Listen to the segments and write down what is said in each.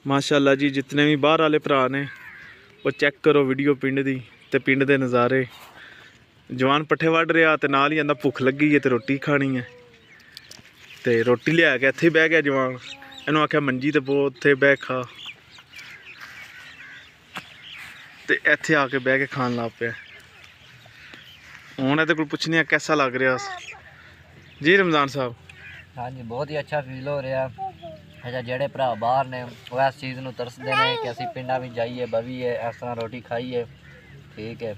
माशाअल्लाह जी जितने भी बाहर वाले भरा ने वो चेक करो वीडियो पिंड दी ते पिंड दे नज़ारे। जवान पट्ठे वढ़ रहा ते नाल ही आंदा भुख लगी है ते रोटी खानी है ते रोटी लिया के इत्थे बह गया जवान। इन्हू आख्या मंजी ते बो उत्थे बह खा ते इत्थे आके बह के खान लग पिया। हुण इहदे कोल पुछने कैसा लग रहा जी रमज़ान साहब? हाँ जी बहुत ही अच्छा फील हो रहा। अच्छा जेडे भरा बाहर ने वो इस चीज़ नूं तरसदे ने कि असीं पिंडां विच जाइए बवीए इस तरह रोटी खाइए। ठीक है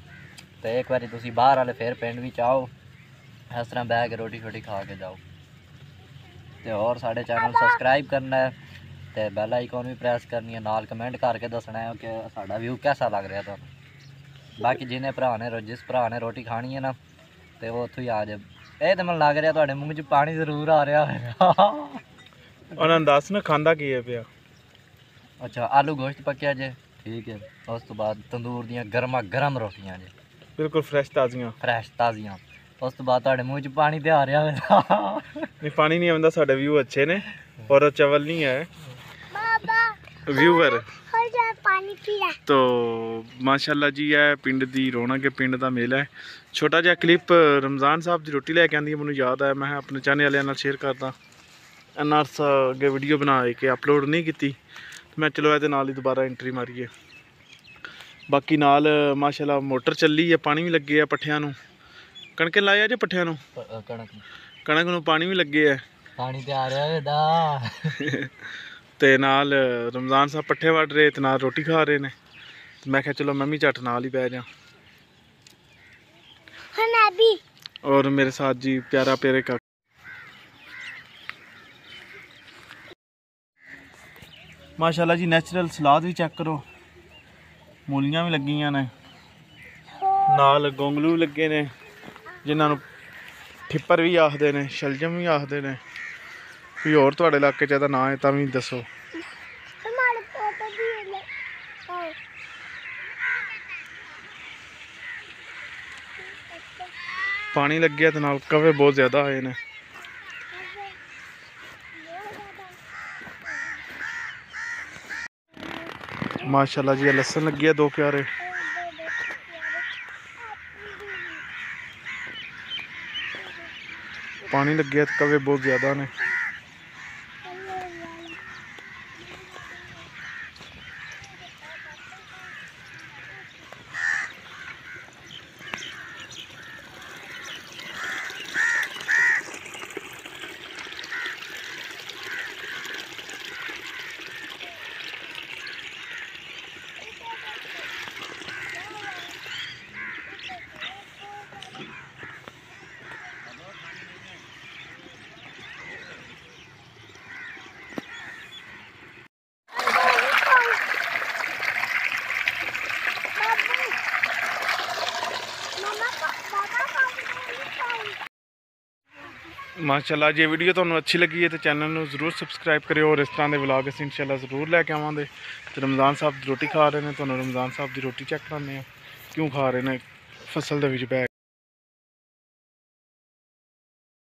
तो एक बारी तुसीं बाहर वाले फिर पिंड विच आओ इस तरह बह के रोटी शोटी खा के जाओ। तो और साढ़े चैनल सबसक्राइब करना है तो बैल आइकॉन भी प्रेस करनी है, नाल कमेंट करके दसना है कि साडा व्यू कैसा लग रहा तुहानूं। बाकी जिन्हें भरा ने जिस भरा ने रोटी खानी है ना तो वो उत्थों ही आ जाए। ये तो मैं लग रहा ਤੁਹਾਡੇ ਮੂੰਹ 'ਚ पानी जरूर आ रहा है। ਉਹਨਾਂ ਨੂੰ ਦੱਸ ਨਾ ਖਾਂਦਾ ਕੀ ਹੈ ਪਿਆ। अच्छा आलू गोश्त पक्या जे ठीक है। उस तो बाद तंदूर दियां गर्मा गर्म रोटियां जे बिल्कुल फ्रैश ताज़ियां फ्रैश ताज़ियां। उस तो बाद ਤੁਹਾਡੇ ਮੂੰਹ 'ਚ पानी ते आ रहा है। नहीं पानी नहीं आंदा, साडे व्यू अच्छे ने और चवल नहीं है व्यूवर तो माशाअल्लाह जी है पिंड दी रौनक है, पिंड दा मेला है। छोटा जिहा क्लिप रमज़ान साहब दी रोटी लैके आंदी मैनूं याद आया, मैं अपने चाहने वाले नाल शेयर करदा। इन्ना अरसा अगे वीडियो बना के अपलोड नहीं की, मैं चलो ये नाल ही दोबारा एंट्री मारीए। बाकी नाल माशाअल्लाह मोटर चली है, पानी भी लगे है पट्ठियां नूं। कणके लाया जे पट्ठियां नूं कणक नूं पानी भी लगे है, पानी ते आ रहा है दा। ते नाल रमज़ान साहब पट्ठे वढ़ रहे ते नाल रोटी खा रहे ने। मैं क्या चलो मैं भी झट नाल ही बह जा। और मेरे साथ जी प्यारा प्यारे का माशाअल्लाह जी नैचुरल सलाद भी चेक करो, मूलियां भी लगियां ने, नाल गोंगलू भी लगे ने जिन्हां नूं ठिप्पर भी आखदे ने, शलजम भी आखदे ने। कोई होर तुहाडे इलाके च इहदा नाम है तां भी दसो। पानी लगे तो नाल कवे बहुत ज़्यादा आए ने। माशाअल्लाह जी लसन लगी है दो प्यारे। पानी लगे तो कवे बहुत ज़्यादा ने। माशाअल्लाह जे वीडियो तुहानूं अच्छी लगी है तो चैनल नूं जरूर सबसक्राइब करियो और इस तरह के व्लॉग असीं इंशाअल्लाह जरूर लैके आवांगे। तो रमज़ान साहब दी रोटी खा रहे हैं, तुहानूं रमज़ान साहब की रोटी चेक कराने क्यों खा रहे हैं फसल दे विच बैठ।